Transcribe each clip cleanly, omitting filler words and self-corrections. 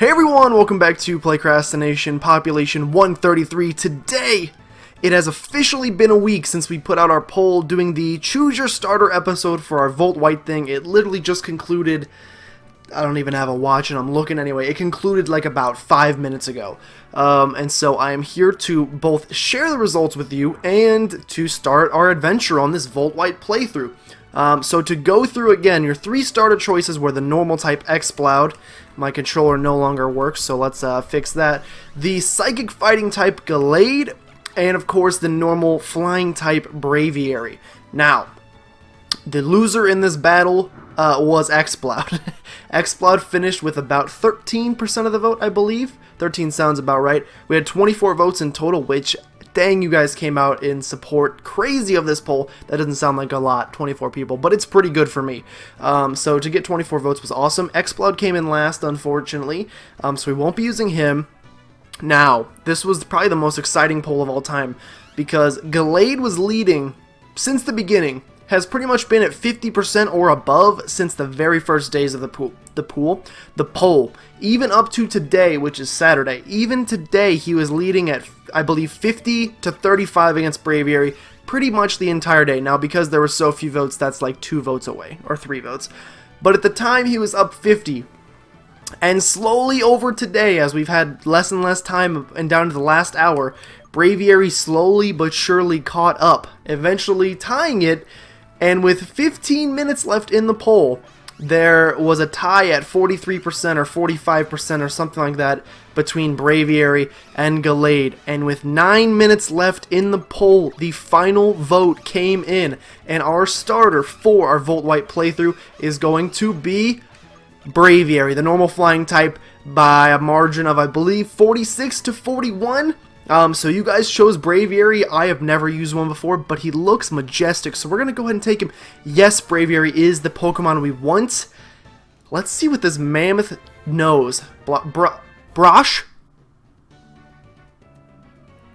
Hey everyone, welcome back to PlaycrastiNation, population 133. Today, it has officially been a week since we put out our poll doing the Choose Your Starter episode for our Volt White thing. It literally just concluded. I don't even have a watch and I'm looking anyway. It concluded like about 5 minutes ago. And so I am here to both share the results with you and to start our adventure on this Volt White playthrough. So to go through again, your 3 starter choices were the normal type Exploud. My controller no longer works, so let's fix that. The Psychic Fighting type Gallade, and of course the normal Flying type Braviary. Now, the loser in this battle was Exploud. Exploud finished with about 13% of the vote, I believe. 13 sounds about right. We had 24 votes in total, which, dang, you guys came out in support crazy of this poll. That doesn't sound like a lot, 24 people, but it's pretty good for me. So to get 24 votes was awesome. Exploud came in last, unfortunately, so we won't be using him. Now, this was probably the most exciting poll of all time, because Gallade was leading since the beginning, has pretty much been at 50% or above since the very first days of the poll, even up to today, which is Saturday. Even today, he was leading at, I believe, 50 to 35 against Braviary pretty much the entire day. Now, because there were so few votes, that's like 2 votes away, or 3 votes. But at the time, he was up 50. And slowly over today, as we've had less and less time and down to the last hour, Braviary slowly but surely caught up, eventually tying it. And with 15 minutes left in the poll, there was a tie at 43% or 45% or something like that between Braviary and Gallade. And with 9 minutes left in the poll, the final vote came in. And our starter for our Volt White playthrough is going to be Braviary, the normal flying type, by a margin of, I believe, 46 to 41. So you guys chose Braviary. I have never used one before, but he looks majestic, so we're going to go ahead and take him. Yes, Braviary is the Pokemon we want. Let's see what this mammoth knows. Brosh?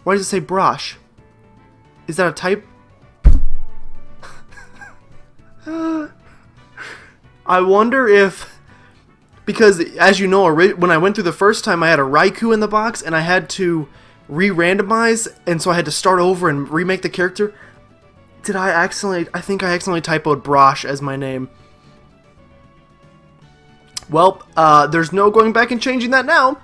Why does it say Brosh? Is that a type? I wonder if... Because, as you know, when I went through the first time, I had a Raikou in the box, and I had to re-randomize, and so I had to start over and remake the character. I think I accidentally typoed Brosh as my name. Well, there's no going back and changing that now.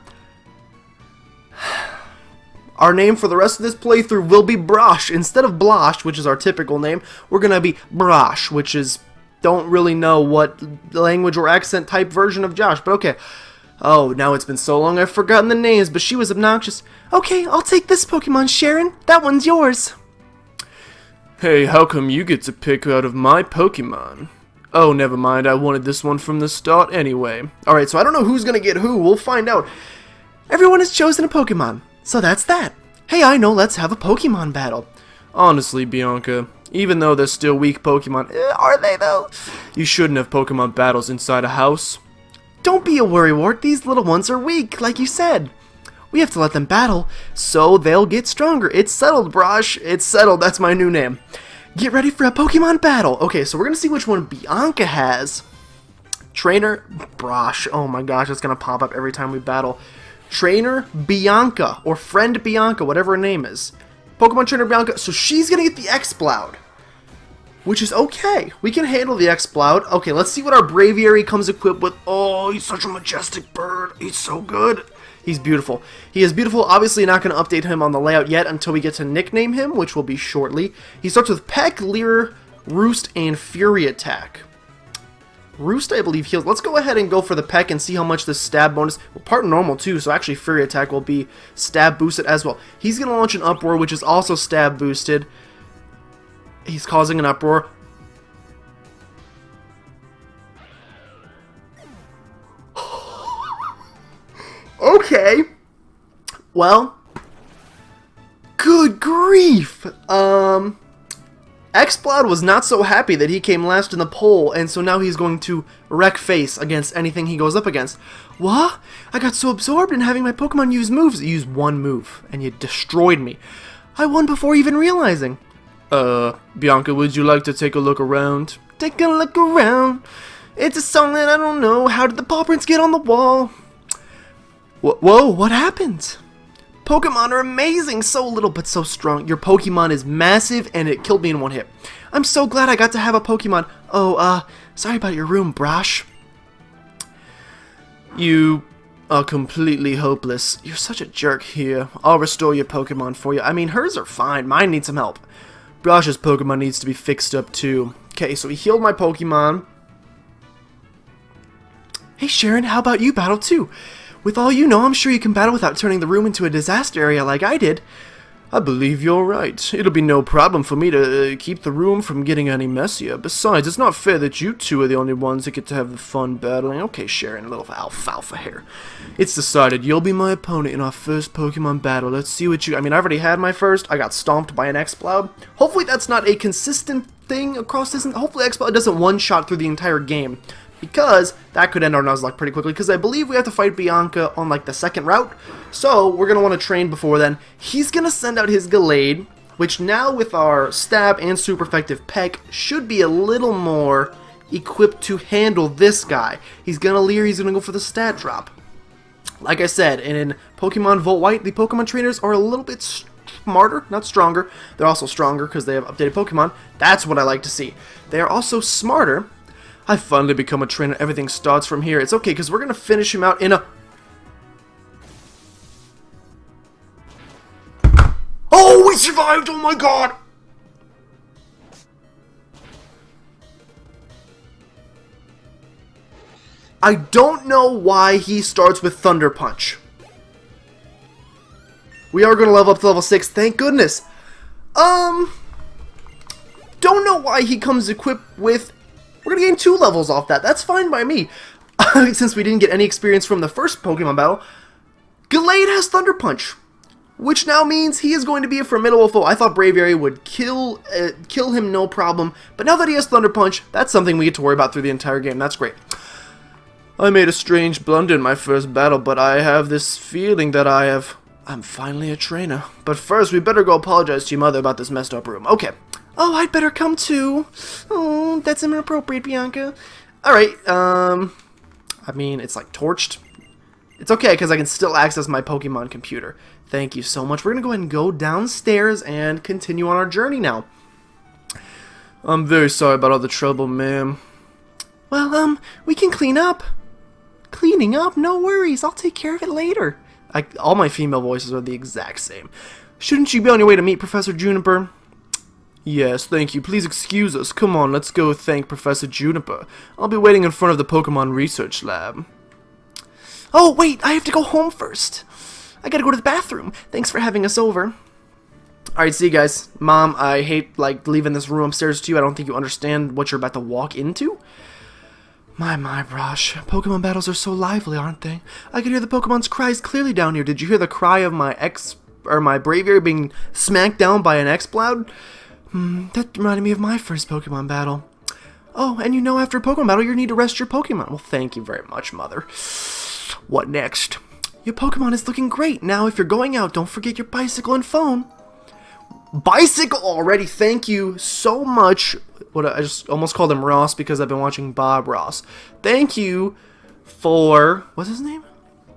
Our name for the rest of this playthrough will be Brosh. Instead of Blosh, which is our typical name, we're gonna be Brosh, which is, don't really know what language or accent type version of Josh, but okay. Oh, now it's been so long I've forgotten the names, but she was obnoxious. Okay, I'll take this Pokemon, Sharon. That one's yours. Hey, how come you get to pick out of my Pokemon? Oh, never mind, I wanted this one from the start anyway. Alright, so I don't know who's gonna get who. We'll find out. Everyone has chosen a Pokemon, so that's that. Hey, I know, let's have a Pokemon battle. Honestly, Bianca, even though they're still weak Pokemon, are they though? You shouldn't have Pokemon battles inside a house. Don't be a worrywart, these little ones are weak, like you said. We have to let them battle, so they'll get stronger. It's settled, Brosh. It's settled, that's my new name. Get ready for a Pokemon battle. Okay, so we're gonna see which one Bianca has. Trainer Brosh. Oh my gosh, it's gonna pop up every time we battle. Trainer Bianca, or Friend Bianca, whatever her name is. Pokemon Trainer Bianca, so she's gonna get the Exploud, which is okay. We can handle the Exploud. Okay, let's see what our Braviary comes equipped with. Oh, he's such a majestic bird. He's so good. He's beautiful. He is beautiful. Obviously not going to update him on the layout yet until we get to nickname him, which will be shortly. He starts with Peck, Leer, Roost, and Fury Attack. Roost, I believe, heals. Let's go ahead and go for the Peck and see how much this stab bonus... Well, part normal, too, so actually Fury Attack will be stab boosted as well. He's going to launch an Uproar, which is also stab boosted. He's causing an uproar. Okay. Well. Good grief. Exploud was not so happy that he came last in the poll, and so now he's going to wreck face against anything he goes up against. What? I got so absorbed in having my Pokemon use moves. You used one move, and you destroyed me. I won before even realizing. Bianca, would you like to take a look around? Take a look around. It's a song that I don't know. How did the paw prints get on the wall? Whoa, what happened? Pokemon are amazing, so little but so strong. Your Pokemon is massive and it killed me in one hit. I'm so glad I got to have a Pokemon. Oh, sorry about your room, Brosh. You are completely hopeless. You're such a jerk. Here, I'll restore your Pokemon for you. I mean, hers are fine. Mine needs some help. Brosh's Pokemon needs to be fixed up too. Okay, so he healed my Pokemon. Hey Sharon, how about you battle too? With all you know, I'm sure you can battle without turning the room into a disaster area like I did. I believe you're right. It'll be no problem for me to keep the room from getting any messier. Besides, it's not fair that you two are the only ones that get to have the fun battling. Okay, Sharon, a little alfalfa here. It's decided. You'll be my opponent in our first Pokemon battle. Let's see what you... I mean, I already had my first. I got stomped by an Exploud. Hopefully that's not a consistent thing across this. Hopefully Exploud doesn't one-shot through the entire game, because that could end our Nuzlocke pretty quickly, because I believe we have to fight Bianca on, like, the second route. So, we're going to want to train before then. He's going to send out his Gallade, which now with our Stab and super effective Peck should be a little more equipped to handle this guy. He's going to leer, he's going to go for the stat drop. Like I said, in Pokemon Volt White, the Pokemon trainers are a little bit smarter, not stronger. They're also stronger because they have updated Pokemon. That's what I like to see. They are also smarter. I've finally become a trainer. Everything starts from here. It's okay, because we're going to finish him out in a... Oh, we survived! Oh my god! I don't know why he starts with Thunder Punch. We are going to level up to level 6, thank goodness. Don't know why he comes equipped with... We're going to gain 2 levels off that. That's fine by me. Since we didn't get any experience from the first Pokemon battle. Gallade has Thunder Punch, which now means he is going to be a formidable foe. I thought Braviary would kill him no problem, but now that he has Thunder Punch, that's something we get to worry about through the entire game. That's great. I made a strange blunder in my first battle, but I have this feeling that I'm finally a trainer. But first, we better go apologize to your mother about this messed up room. Okay. Oh, I'd better come too. Oh, that's inappropriate, Bianca. Alright, I mean, it's like torched. It's okay, because I can still access my Pokemon computer. Thank you so much. We're going to go ahead and go downstairs and continue on our journey now. I'm very sorry about all the trouble, ma'am. Well, we can clean up. Cleaning up? No worries. I'll take care of it later. All my female voices are the exact same. Shouldn't you be on your way to meet Professor Juniper? Yes, thank you. Please excuse us. Come on, let's go thank Professor Juniper. I'll be waiting in front of the Pokemon Research Lab. Oh, wait, I have to go home first. I gotta go to the bathroom. Thanks for having us over. Alright, see you guys. Mom, I hate, leaving this room upstairs to you. I don't think you understand what you're about to walk into. My, Brosh. Pokemon battles are so lively, aren't they? I could hear the Pokemon's cries clearly down here. Did you hear the cry of my Braviary being smacked down by an Exploud? That reminded me of my first Pokemon battle. Oh, and you know after a Pokemon battle you need to rest your Pokemon. Well, thank you very much, Mother. What next? Your Pokemon is looking great. Now, if you're going out, don't forget your bicycle and phone. Bicycle already? Thank you so much. I just almost called him Ross because I've been watching Bob Ross. Thank you for... What's his name?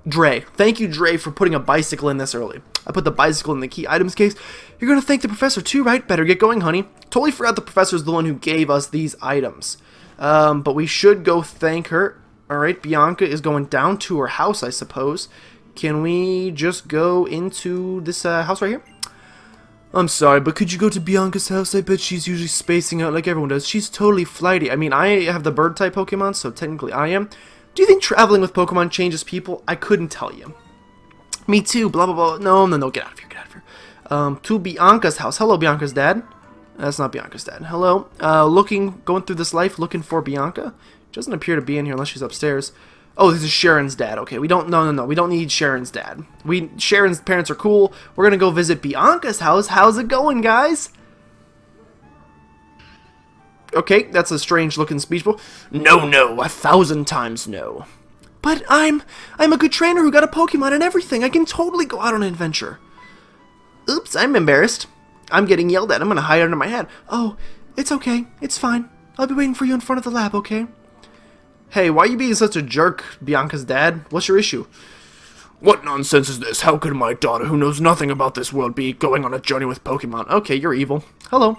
Dre. Thank you, Dre, for putting a bicycle in this early. I put the bicycle in the key items case. You're going to thank the professor too, right? Better get going, honey. Totally forgot the professor's the one who gave us these items. But we should go thank her. Alright, Bianca is going down to her house, I suppose. Can we just go into this house right here? I'm sorry, but could you go to Bianca's house? I bet she's usually spacing out like everyone does. She's totally flighty. I mean, I have the bird-type Pokemon, so technically I am. Do you think traveling with Pokemon changes people? I couldn't tell you. Me too, blah, blah, blah. No, get out of here, get out of here. To Bianca's house. Hello, Bianca's dad. That's not Bianca's dad. Hello. Going through this life, looking for Bianca. Doesn't appear to be in here unless she's upstairs. Oh, this is Sharon's dad. Okay, we don't, no. We don't need Sharon's dad. Sharon's parents are cool. We're gonna go visit Bianca's house. How's it going, guys? Okay, that's a strange looking speech bubble. No, 1,000 times no. But I'm a good trainer who got a Pokemon and everything. I can totally go out on an adventure. Oops, I'm embarrassed. I'm getting yelled at. I'm gonna hide under my head. Oh, it's okay. It's fine. I'll be waiting for you in front of the lab, okay? Hey, why are you being such a jerk, Bianca's dad? What's your issue? What nonsense is this? How could my daughter, who knows nothing about this world, be going on a journey with Pokemon? Okay, you're evil. Hello.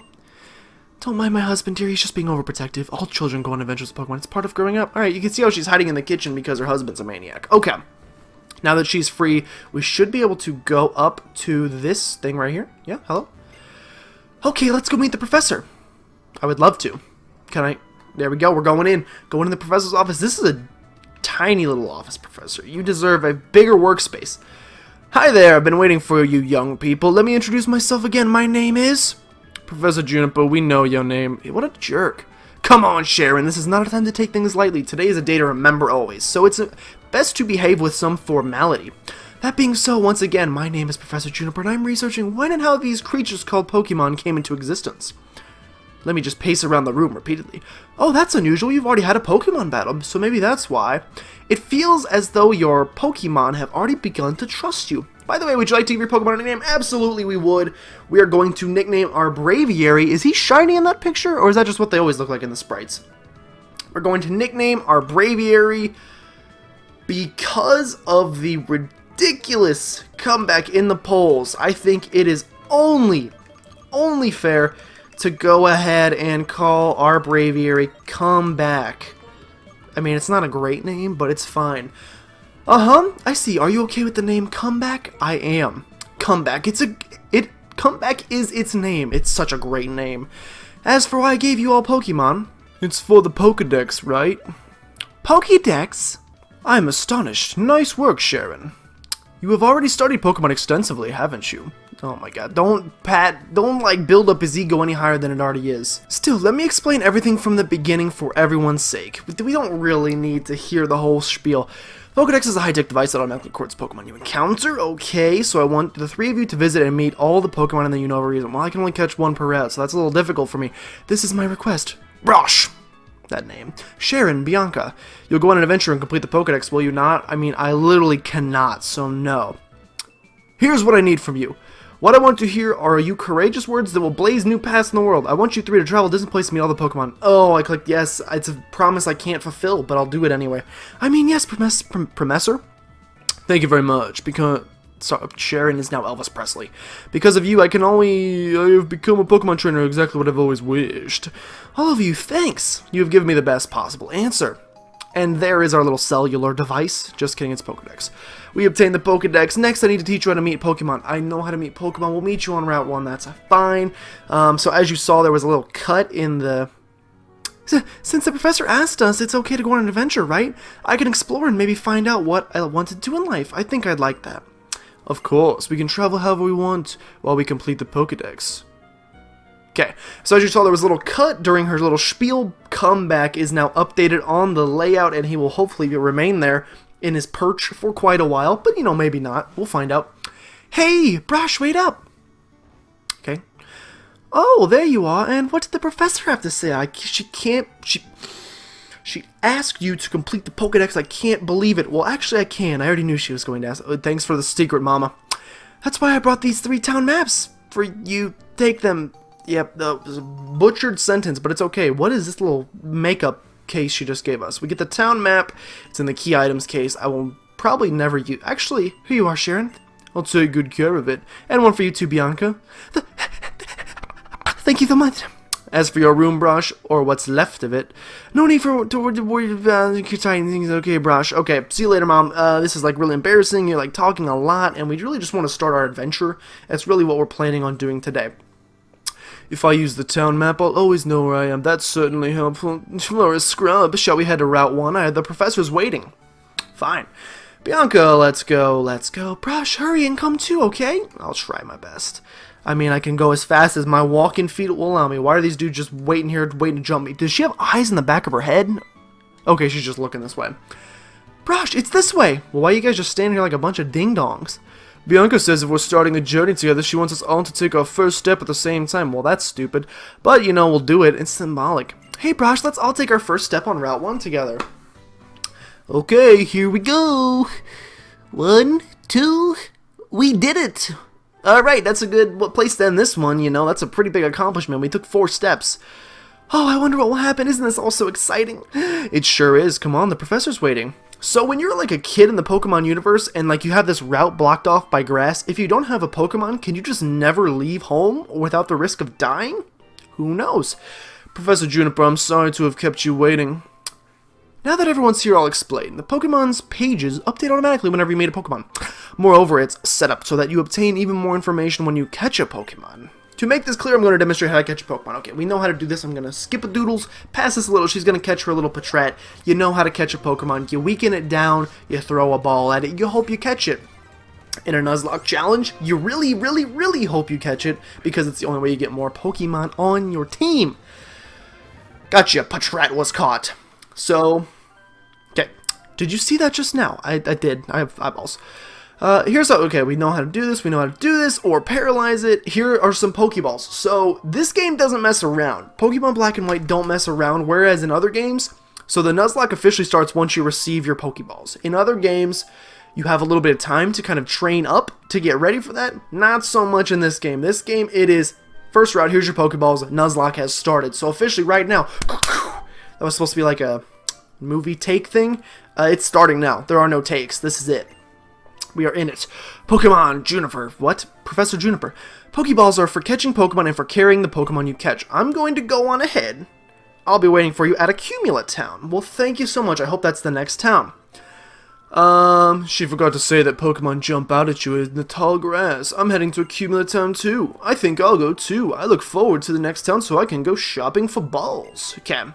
Don't mind my husband, dear. He's just being overprotective. All children go on adventures with Pokemon. It's part of growing up. Alright, you can see how she's hiding in the kitchen because her husband's a maniac. Okay. Now that she's free, we should be able to go up to this thing right here. Yeah, hello? Okay, let's go meet the professor. I would love to. Can I? There we go. We're going in. Going in the professor's office. This is a tiny little office, Professor. You deserve a bigger workspace. Hi there. I've been waiting for you young people. Let me introduce myself again. My name is Professor Juniper. We know your name. What a jerk. Come on, Sharon. This is not a time to take things lightly. Today is a day to remember always. So it's best to behave with some formality. That being so, once again, my name is Professor Juniper, and I'm researching when and how these creatures called Pokemon came into existence. Let me just pace around the room repeatedly. Oh, that's unusual. You've already had a Pokemon battle, so maybe that's why. It feels as though your Pokemon have already begun to trust you. By the way, would you like to give your Pokemon a nickname? Absolutely, we would. We are going to nickname our Braviary. Is he shiny in that picture, or is that just what they always look like in the sprites? We're going to nickname our Braviary because of the ridiculous comeback in the polls. I think it is only fair to go ahead and call our Braviary Comeback. I mean, it's not a great name, but it's fine. I see. Are you okay with the name Comeback? I am. Comeback. Comeback is its name. It's such a great name. As for why I gave you all Pokemon, it's for the Pokedex, right? Pokedex? I'm astonished. Nice work, Sharon. You have already studied Pokemon extensively, haven't you? Oh my god, don't build up his ego any higher than it already is. Still, let me explain everything from the beginning for everyone's sake. We don't really need to hear the whole spiel. Pokedex is a high-tech device that automatically records Pokemon you encounter. Okay, so I want the three of you to visit and meet all the Pokemon in the Unova region. Well, I can only catch one per route, so that's a little difficult for me. This is my request. Brosh! That name. Sharon, Bianca. You'll go on an adventure and complete the Pokedex, will you not? I mean, I literally cannot, so no. Here's what I need from you. What I want to hear are you courageous words that will blaze new paths in the world. I want you three to travel distant places to meet all the Pokemon. Oh, I clicked yes. It's a promise I can't fulfill, but I'll do it anyway. I mean, yes, Professor. Thank you very much, because... Sorry, Sharon is now Elvis Presley. Because of you, I have become a Pokemon trainer, exactly what I've always wished. All of you, thanks. You have given me the best possible answer. And there is our little cellular device. Just kidding, it's Pokedex. We obtained the Pokedex. Next, I need to teach you how to meet Pokemon. I know how to meet Pokemon. We'll meet you on Route 1. That's fine. So as you saw, there was a little cut in the... Since the professor asked us, it's okay to go on an adventure, right? I can explore and maybe find out what I want to do in life. I think I'd like that. Of course, we can travel however we want while we complete the Pokedex. Okay, so as you saw, there was a little cut during her little spiel. Comeback is now updated on the layout, and he will hopefully remain there in his perch for quite a while, but, you know, maybe not. We'll find out. Hey, Brosh, wait up! Okay. Oh, there you are, and what did the professor have to say? She asked you to complete the Pokedex. I can't believe it. Well, actually, I can. I already knew she was going to ask. Thanks for the secret, Mama. That's why I brought these 3 town maps for you. Take them. Yep, it was a butchered sentence, but it's okay. What is this little makeup case she just gave us? We get the town map. It's in the key items case. I will probably never use... Actually, here you are, Sharon. I'll take good care of it. And one for you too, Bianca. Thank you so much. As for your room, Brosh, or what's left of it, no need to worry about tiny things. Okay, Brosh. Okay, see you later, Mom. This is like really embarrassing. You're like talking a lot, and we really just want to start our adventure. That's really what we're planning on doing today. If I use the town map, I'll always know where I am. That's certainly helpful. Flora Scrub, shall we head to Route 1? The professor's waiting. Fine. Bianca, let's go. Let's go. Brosh, hurry and come too, okay? I'll try my best. I mean, I can go as fast as my walking feet will allow me. Why are these dudes just waiting here, waiting to jump me? Does she have eyes in the back of her head? Okay, she's just looking this way. Brosh, it's this way. Well, why are you guys just standing here like a bunch of ding-dongs? Bianca says if we're starting a journey together, she wants us all to take our first step at the same time. Well, that's stupid. But, you know, we'll do it. It's symbolic. Hey, Brosh, let's all take our first step on Route 1 together. Okay, here we go. 1, 2, we did it. Alright, that's a good place to end this one, you know. That's a pretty big accomplishment. We took 4 steps. Oh, I wonder what will happen. Isn't this all so exciting? It sure is. Come on, the professor's waiting. So when you're like a kid in the Pokemon universe and like you have this route blocked off by grass, if you don't have a Pokemon, can you just never leave home without the risk of dying? Who knows? Professor Juniper, I'm sorry to have kept you waiting. Now that everyone's here, I'll explain. The Pokemon's pages update automatically whenever you meet a Pokemon. Moreover, it's set up so that you obtain even more information when you catch a Pokemon. To make this clear, I'm going to demonstrate how to catch a Pokemon. Okay, we know how to do this. I'm going to skip a Doodles, pass this a little. She's going to catch her little Patrat. You know how to catch a Pokemon. You weaken it down, you throw a ball at it, you hope you catch it. In a Nuzlocke challenge, you really, really, really hope you catch it because it's the only way you get more Pokemon on your team. Gotcha, Patrat was caught. So, okay, did you see that just now? I did. I have eyeballs. Here's how, okay, we know how to do this, or paralyze it. Here are some Pokeballs. So, this game doesn't mess around. Pokemon Black and White don't mess around, whereas in other games, so the Nuzlocke officially starts once you receive your Pokeballs. In other games, you have a little bit of time to kind of train up to get ready for that. Not so much in this game. This game, it is, first route, here's your Pokeballs, Nuzlocke has started. So, officially right now, that was supposed to be like a movie take thing. It's starting now. There are no takes. This is it. We are in it. Pokemon Juniper. What? Professor Juniper. Pokeballs are for catching Pokemon and for carrying the Pokemon you catch. I'm going to go on ahead. I'll be waiting for you at Accumulate Town. Well, thank you so much. I hope that's the next town. She forgot to say that Pokemon jump out at you in the tall grass. I'm heading to Accumulate Town too. I think I'll go too. I look forward to the next town so I can go shopping for balls. Okay.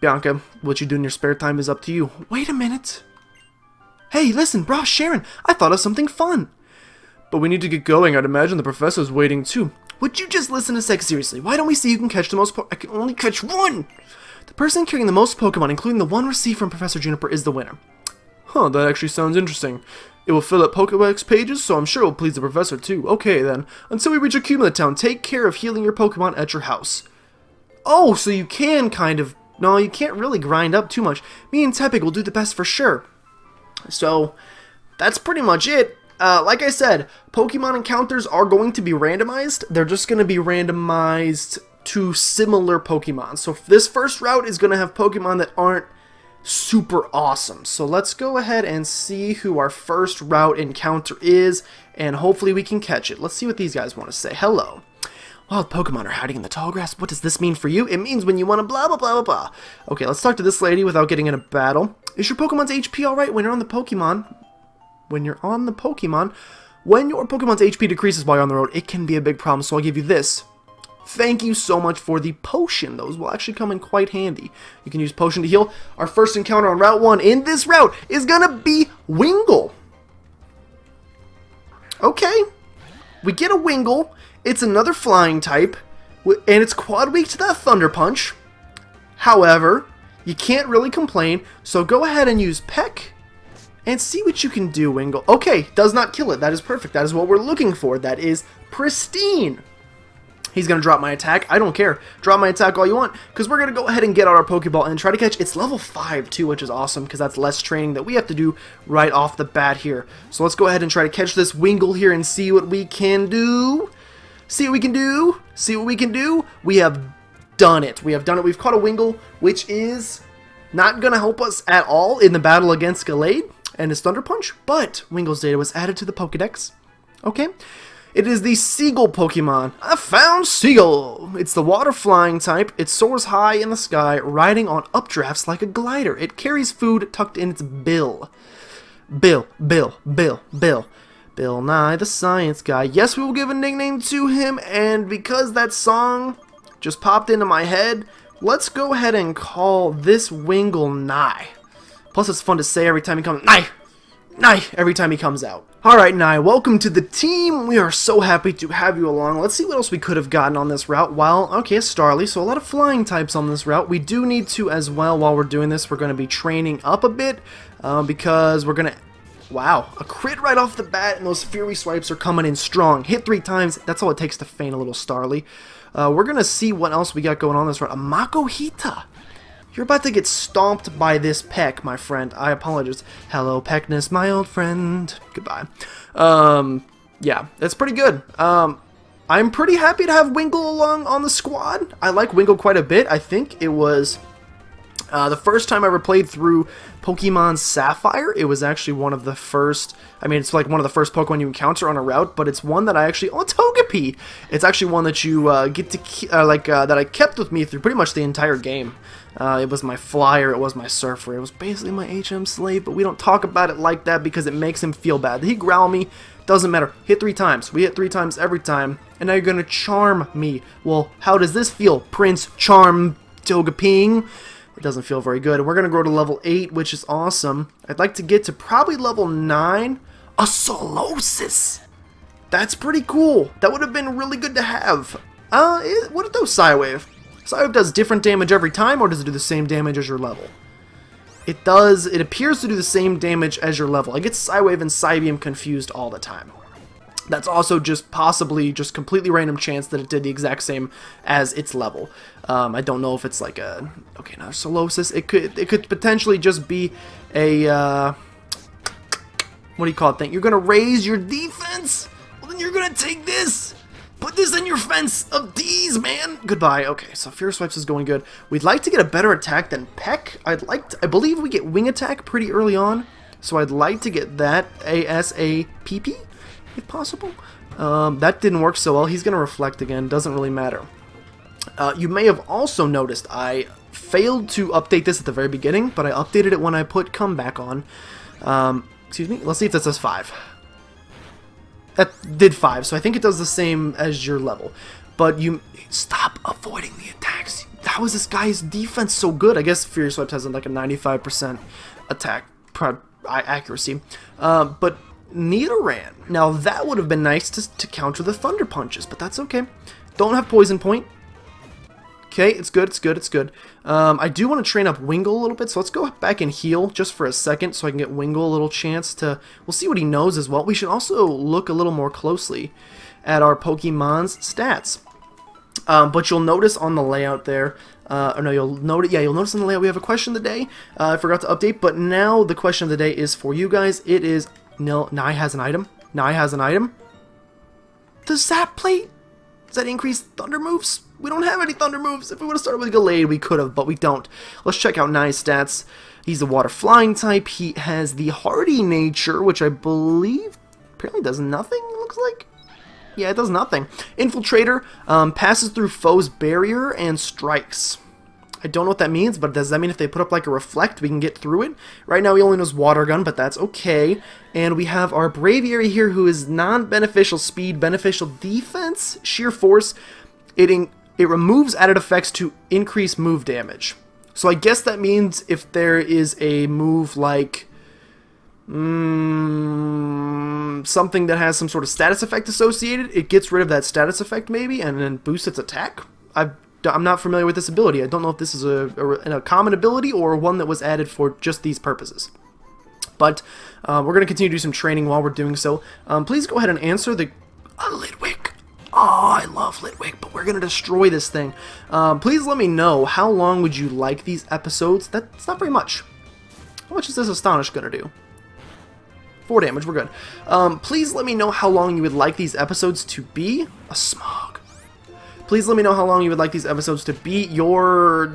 Bianca, what you do in your spare time is up to you. Wait a minute. Hey, listen, Bra Sharon, I thought of something fun. But we need to get going. I'd imagine the professor's waiting too. Would you just listen a sec? Seriously, why don't we see who can catch the most I can only catch one! The person carrying the most Pokemon, including the one received from Professor Juniper, is the winner. Huh, that actually sounds interesting. It will fill up Pokedex pages, so I'm sure it will please the professor too. Okay then, until we reach Accumulate Town, take care of healing your Pokemon at your house. Oh, so you can kind of... No, you can't really grind up too much. Me and Tepig will do the best for sure. So, that's pretty much it. Like I said, Pokemon encounters are going to be randomized. They're just going to be randomized to similar Pokemon. So this first route is going to have Pokemon that aren't super awesome. So let's go ahead and see who our first route encounter is, and hopefully we can catch it. Let's see what these guys want to say. Hello. Wild Pokemon are hiding in the tall grass. What does this mean for you? It means when you want to blah blah blah blah blah. Okay, let's talk to this lady without getting in a battle. Is your Pokemon's HP alright when you're on the Pokemon? When your Pokemon's HP decreases while you're on the road, it can be a big problem, so I'll give you this. Thank you so much for the potion. Those will actually come in quite handy. You can use potion to heal. Our first encounter on Route 1 in this route is gonna be Wingull. Okay. We get a Wingull. It's another flying type, and it's quad weak to that Thunder Punch. However, you can't really complain, so go ahead and use Peck and see what you can do, Wingull. Okay, does not kill it. That is perfect. That is what we're looking for. That is pristine. He's going to drop my attack. I don't care. Drop my attack all you want, because we're going to go ahead and get out our Pokeball and try to catch. It's level 5 too, which is awesome, because that's less training that we have to do right off the bat here. So let's go ahead and try to catch this Wingull here and see what we can do. See what we can do. See what we can do. We have done it. We have done it. We've caught a Wingull, which is not going to help us at all in the battle against Gallade and his Thunder Punch, but Wingull's data was added to the Pokedex. Okay. It is the Seagull Pokemon. I found Seagull! It's the water flying type. It soars high in the sky, riding on updrafts like a glider. It carries food tucked in its bill. Bill Nye, the science guy. Yes, we will give a nickname to him, and because that song just popped into my head, let's go ahead and call this Wingull Nye. Plus, it's fun to say every time he comes. Nye! Every time he comes out. Alright, Nye, welcome to the team. We are so happy to have you along. Let's see what else we could have gotten on this route. Okay, a Starly, so a lot of flying types on this route. We do need to, as well, while we're doing this, we're going to be training up a bit, because we're going to... Wow, a crit right off the bat, and those Fury Swipes are coming in strong. Hit 3 times, that's all it takes to feint a little Starly. We're going to see what else we got going on this route. A Makuhita. You're about to get stomped by this Peck, my friend. I apologize. Hello, Peckness, my old friend. Goodbye. Yeah, that's pretty good. I'm pretty happy to have Wingull along on the squad. I like Wingull quite a bit. I think it was The first time I ever played through Pokemon Sapphire, it was actually one of the first, I mean, it's like one of the first Pokemon you encounter on a route, but it's one that I actually, oh, it's Togepi! It's actually one that you get to, that I kept with me through pretty much the entire game. It was my flyer, it was my surfer, it was basically my HM slave, but we don't talk about it like that because it makes him feel bad. Did he growl me? Doesn't matter. Hit 3 times. We hit 3 times every time, and now you're gonna charm me. Well, how does this feel, Prince Charm Togeping? It doesn't feel very good. And we're going to grow to level 8, which is awesome. I'd like to get to probably level 9. A Solosis! That's pretty cool. That would have been really good to have. What does Psywave? Psywave does different damage every time, or does it do the same damage as your level? It does. It appears to do the same damage as your level. I get Psywave and Psybeam confused all the time. That's also just possibly just completely random chance that it did the exact same as its level. I don't know if it's like a now Solosis. It could potentially just be a what do you call it thing? You're gonna raise your defense. Well, then you're gonna take this. Put this in your fence of D's, man. Goodbye. Okay, so Fierce Swipes is going good. We'd like to get a better attack than Peck. I believe we get Wing Attack pretty early on, so I'd like to get that ASAPP. If possible. That didn't work so well. He's going to reflect again. Doesn't really matter. You may have also noticed I failed to update this at the very beginning, but I updated it when I put Comeback on. Excuse me. Let's see if that says 5. That did 5, so I think it does the same as your level. But you... Stop avoiding the attacks. How is this guy's defense so good? I guess Furious Swipe has like a 95% attack accuracy. But... Nidoran. Now that would have been nice to counter the Thunder Punches, but that's okay. Don't have Poison Point. Okay, it's good, it's good, it's good. I do want to train up Wingull a little bit, so let's go back and heal just for a second so I can get Wingull a little chance to... We'll see what he knows as well. We should also look a little more closely at our Pokemon's stats. But you'll notice on the layout there... you'll notice in the layout we have a question of the day. I forgot to update, but now the question of the day is for you guys. It is... Nye has an item. Nye has an item. The Zap Plate? Does that increase Thunder moves? We don't have any Thunder moves. If we would have started with Gallade, we could have, but we don't. Let's check out Nye's stats. He's a Water Flying type. He has the Hardy nature, which I believe apparently does nothing, it looks like. Yeah, it does nothing. Infiltrator passes through foes' barrier and strikes. I don't know what that means, but does that mean if they put up like a reflect, we can get through it? Right now he only knows Water Gun, but that's okay. And we have our Braviary here, who is non-beneficial speed, beneficial defense, sheer force. It removes added effects to increase move damage. So I guess that means if there is a move like something that has some sort of status effect associated, it gets rid of that status effect maybe, and then boosts its attack. I'm not familiar with this ability. I don't know if this is a common ability or one that was added for just these purposes. But we're going to continue to do some training while we're doing so. Please go ahead and answer the... Litwick. Oh, I love Litwick, but we're going to destroy this thing. Please let me know, how long would you like these episodes? That's not very much. How much is this Astonish going to do? 4 damage, we're good. Please let me know how long you would like these episodes to be. A Smog. Please let me know how long you would like these episodes to be. Your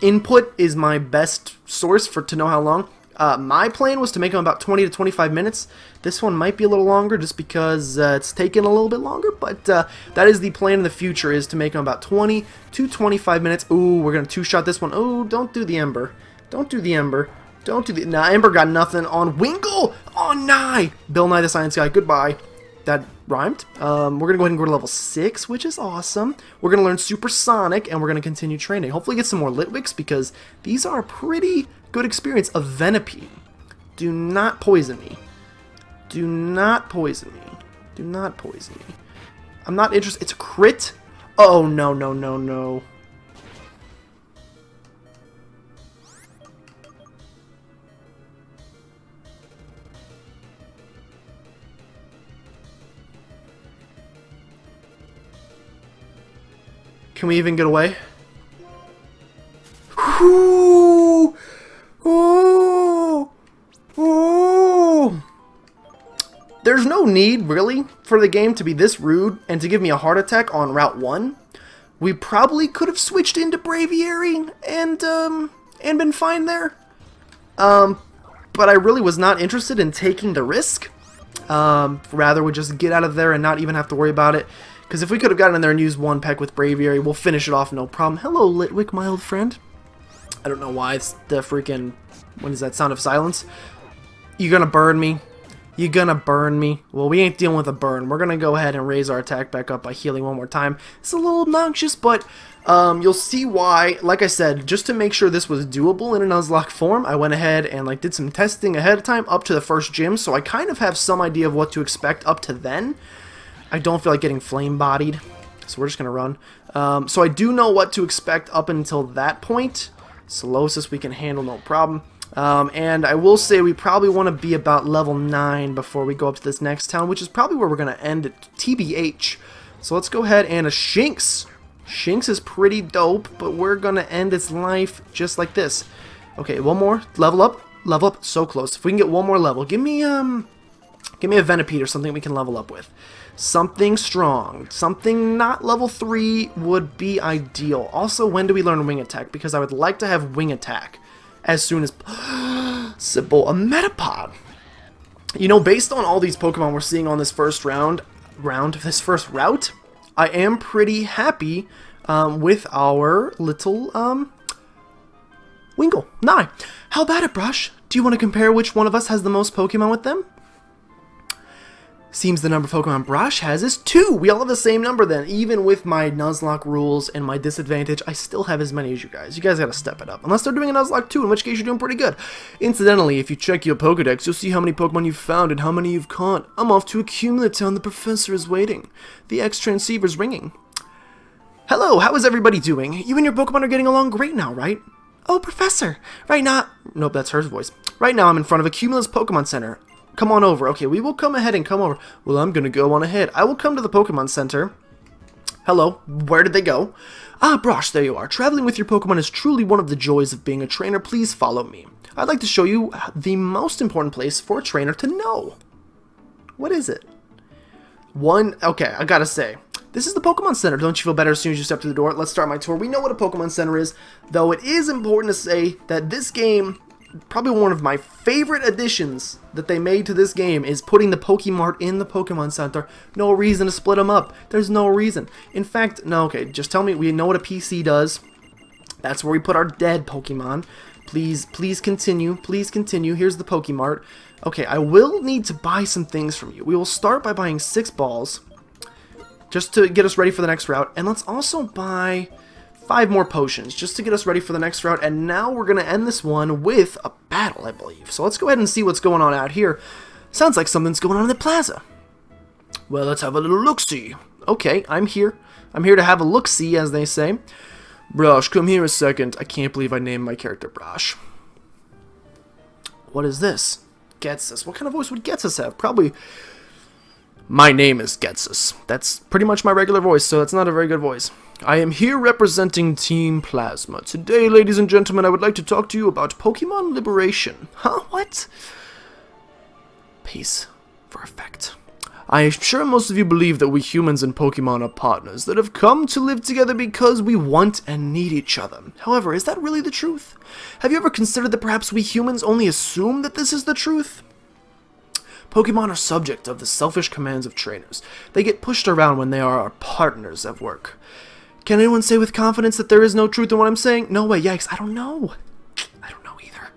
input is my best source to know how long. My plan was to make them about 20 to 25 minutes. This one might be a little longer just because it's taken a little bit longer, but that is the plan in the future, is to make them about 20 to 25 minutes. Ooh, we're going to two-shot this one. Oh, don't do the Ember. Don't do the Ember. Don't do the... Nah, Ember got nothing on Wingull. Oh, Nye. Bill Nye the Science Guy. Goodbye. That rhymed. We're going to go ahead and go to level 6, which is awesome. We're going to learn Supersonic, and we're going to continue training. Hopefully get some more Litwicks, because these are a pretty good experience. A Venipede. Do not poison me. Do not poison me. Do not poison me. I'm not interested. It's a crit? Oh, no, no, no, no. Can we even get away? Ooh! Ooh! Ooh! There's no need, really, for the game to be this rude and to give me a heart attack on Route 1. We probably could have switched into Braviary and been fine there. But I really was not interested in taking the risk. Rather, we just get out of there and not even have to worry about it. Because if we could have gotten in there and used one peck with Braviary, we'll finish it off no problem. Hello, Litwick, my old friend. I don't know why it's the freaking... What is that? Sound of silence? You gonna burn me? You gonna burn me? Well, we ain't dealing with a burn. We're gonna go ahead and raise our attack back up by healing one more time. It's a little obnoxious, but you'll see why. Like I said, just to make sure this was doable in a Nuzlocke form, I went ahead and like did some testing ahead of time up to the first gym, so I kind of have some idea of what to expect up to then. I don't feel like getting flame bodied, so we're just gonna run. So I do know what to expect up until that point. Solosis we can handle no problem. And I will say we probably want to be about level 9 before we go up to this next town, which is probably where we're going to end at TBH. So let's go ahead and a Shinx. Shinx is pretty dope, but we're going to end its life just like this. Okay, one more. Level up. Level up. So close. If we can get one more level, give me a Venipede or something we can level up with. Something strong. Something not level 3 would be ideal. Also, when do we learn Wing Attack? Because I would like to have Wing Attack as soon as... Sybil, a Metapod! You know, based on all these Pokemon we're seeing on this first route, I am pretty happy with our little, Wingull. Nye. How about it, Brush? Do you want to compare which one of us has the most Pokemon with them? Seems the number of Pokemon Brush has is 2. We all have the same number then. Even with my Nuzlocke rules and my disadvantage, I still have as many as you guys. You guys gotta step it up. Unless they're doing a Nuzlocke 2, in which case you're doing pretty good. Incidentally, if you check your Pokedex, you'll see how many Pokemon you've found and how many you've caught. I'm off to Accumulate Town. The professor is waiting. The X-Transceiver's ringing. Hello, how is everybody doing? You and your Pokemon are getting along great now, right? Oh, Professor. Right now... Nope, that's her voice. Right now I'm in front of Accumulus Pokemon Center. Come on over. Okay, we will come ahead and come over. Well, I'm gonna go on ahead. I will come to the Pokemon Center. Hello, where did they go? Ah, Brosh, there you are. Traveling with your Pokemon is truly one of the joys of being a trainer. Please follow me. I'd like to show you the most important place for a trainer to know. What is it? Okay, I gotta say. This is the Pokemon Center. Don't you feel better as soon as you step through the door? Let's start my tour. We know what a Pokemon Center is, though it is important to say that this game... Probably one of my favorite additions that they made to this game is putting the Pokemart in the Pokemon Center. No reason to split them up. There's no reason. In fact, no, okay, just tell me, we know what a PC does. That's where we put our dead Pokemon. Please continue. Please continue. Here's the Pokemart. Okay, I will need to buy some things from you. We will start by buying 6 balls, just to get us ready for the next route. And let's also buy... 5 more potions, just to get us ready for the next route, and now we're going to end this one with a battle, I believe. So let's go ahead and see what's going on out here. Sounds like something's going on in the plaza. Well, let's have a little look-see. Okay, I'm here. I'm here to have a look-see, as they say. Brosh, come here a second. I can't believe I named my character Brosh. What is this? Getsus. What kind of voice would Getsus have? Probably... My name is Getsus. That's pretty much my regular voice, so it's not a very good voice. I am here representing Team Plasma. Today, ladies and gentlemen, I would like to talk to you about Pokemon Liberation. Huh? What? Peace for effect. I am sure most of you believe that we humans and Pokemon are partners that have come to live together because we want and need each other. However, is that really the truth? Have you ever considered that perhaps we humans only assume that this is the truth? Pokemon are subject of the selfish commands of trainers. They get pushed around when they are our partners at work. Can anyone say with confidence that there is no truth in what I'm saying? No way, yikes, I don't know. I don't know either.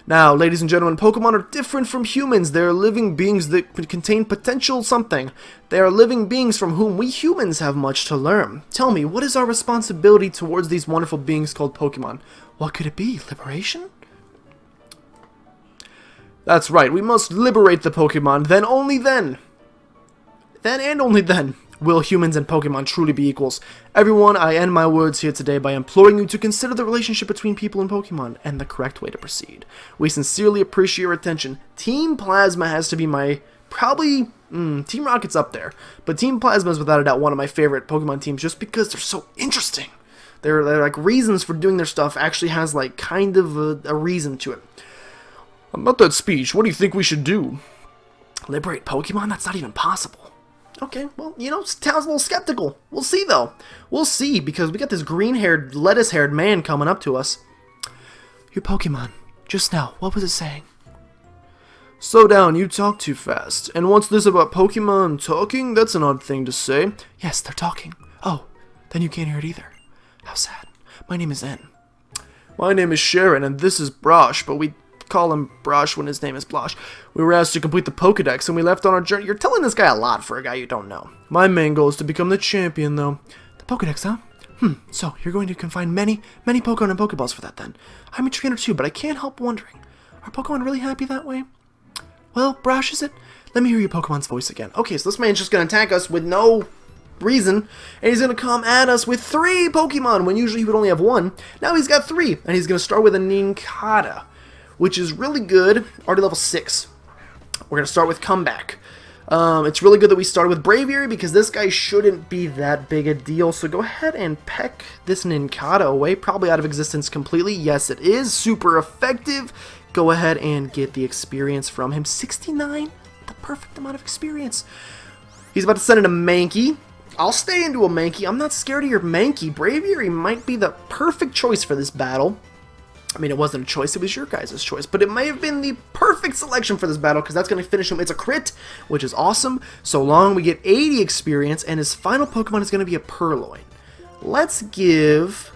Now, ladies and gentlemen, Pokemon are different from humans. They are living beings that contain potential something. They are living beings from whom we humans have much to learn. Tell me, what is our responsibility towards these wonderful beings called Pokemon? What could it be? Liberation? That's right, we must liberate the Pokemon, then only then. Then and only then will humans and Pokemon truly be equals. Everyone, I end my words here today by imploring you to consider the relationship between people and Pokemon and the correct way to proceed. We sincerely appreciate your attention. Team Plasma has to be my, probably, Team Rocket's up there, but Team Plasma is without a doubt one of my favorite Pokemon teams just because they're so interesting. They're like reasons for doing their stuff actually has like kind of a reason to it. About that speech, what do you think we should do? Liberate Pokemon? That's not even possible. Okay, well, you know, Town's a little skeptical. We'll see, though. We'll see, because we got this green-haired, lettuce-haired man coming up to us. Your Pokemon, just now, what was it saying? Slow down, you talk too fast. And what's this about Pokemon talking? That's an odd thing to say. Yes, they're talking. Oh, then you can't hear it either. How sad. My name is N. My name is Sharon, and this is Brosh, but we call him Brosh when his name is Blosh. We were asked to complete the Pokedex, and we left on our journey. You're telling this guy a lot for a guy you don't know. My main goal is to become the champion, though. The Pokedex, huh? So you're going to find many Pokemon and Pokeballs for that, then. I'm a trainer, too, but I can't help wondering. Are Pokemon really happy that way? Well, Brosh, is it? Let me hear your Pokemon's voice again. Okay, so this man's just going to attack us with no reason, and he's going to come at us with 3 Pokemon, when usually he would only have 1. Now he's got 3, and he's going to start with a Nincada, which is really good. Already level 6. We're going to start with Comeback. It's really good that we started with Braviary, because this guy shouldn't be that big a deal, so go ahead and peck this Nincada away, probably out of existence completely. Yes, it is super effective. Go ahead and get the experience from him. 69, the perfect amount of experience. He's about to send in a Mankey. I'll stay into a Mankey. I'm not scared of your Mankey. Braviary might be the perfect choice for this battle. I mean, it wasn't a choice, it was your guys' choice, but it may have been the perfect selection for this battle, because that's going to finish him. It's a crit, which is awesome. So long, we get 80 experience, and his final Pokemon is going to be a Purloin. Let's give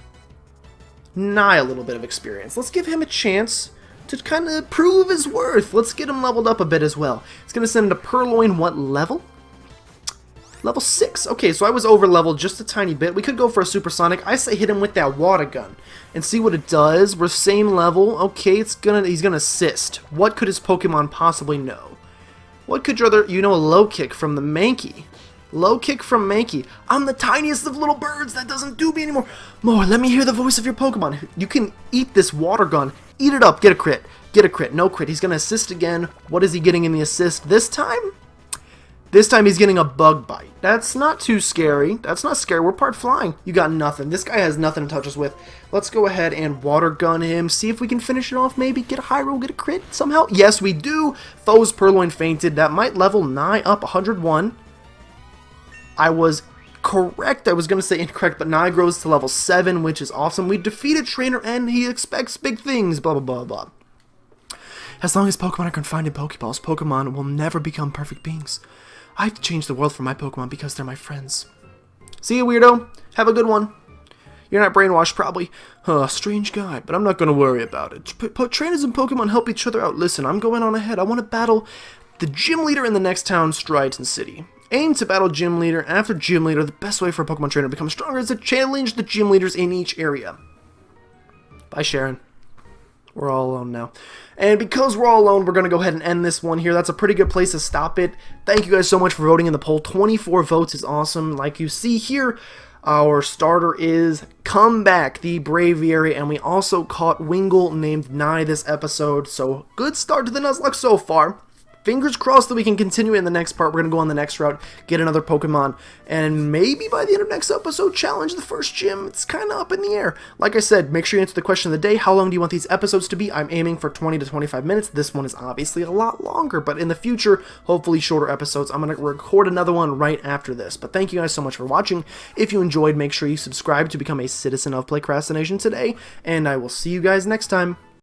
Nye a little bit of experience. Let's give him a chance to kind of prove his worth. Let's get him leveled up a bit as well. It's going to send a Purloin, what level? Level 6. Okay, so I was over leveled just a tiny bit. We could go for a Supersonic. I say hit him with that water gun and see what it does. We're same level. Okay, he's gonna assist. What could his Pokemon possibly know? What could your other, a low kick from the Mankey. Low kick from Mankey. I'm the tiniest of little birds. That doesn't do me anymore. More, let me hear the voice of your Pokemon. You can eat this water gun. Eat it up. Get a crit. Get a crit. No crit. He's gonna assist again. What is he getting in the assist this time? This time he's getting a Bug Bite. That's not too scary. That's not scary. We're part flying. You got nothing. This guy has nothing to touch us with. Let's go ahead and water gun him. See if we can finish it off. Maybe get a high roll, get a crit somehow. Yes, we do. Foe's Purloin fainted. That might level Nye up 101. I was correct. I was going to say incorrect, but Nye grows to level 7, which is awesome. We defeated Trainer N. He expects big things. Blah, blah, blah, blah. As long as Pokemon are confined in Pokeballs, Pokemon will never become perfect beings. I have to change the world for my Pokemon because they're my friends. See you, weirdo. Have a good one. You're not brainwashed, probably. Strange guy, but I'm not going to worry about it. Trainers and Pokemon help each other out. Listen, I'm going on ahead. I want to battle the gym leader in the next town, Striaton City. Aim to battle gym leader. After gym leader, the best way for a Pokemon trainer to become stronger is to challenge the gym leaders in each area. Bye, Sharon. We're all alone now. And because we're all alone, we're going to go ahead and end this one here. That's a pretty good place to stop it. Thank you guys so much for voting in the poll. 24 votes is awesome. Like you see here, our starter is Comeback, the Braviary, and we also caught Wingull named Nye this episode. So good start to the Nuzlocke so far. Fingers crossed that we can continue in the next part. We're going to go on the next route, get another Pokemon, and maybe by the end of next episode, challenge the first gym. It's kind of up in the air. Like I said, make sure you answer the question of the day. How long do you want these episodes to be? I'm aiming for 20 to 25 minutes. This one is obviously a lot longer, but in the future, hopefully shorter episodes. I'm going to record another one right after this. But thank you guys so much for watching. If you enjoyed, make sure you subscribe to become a citizen of PlaycrastiNation today, and I will see you guys next time.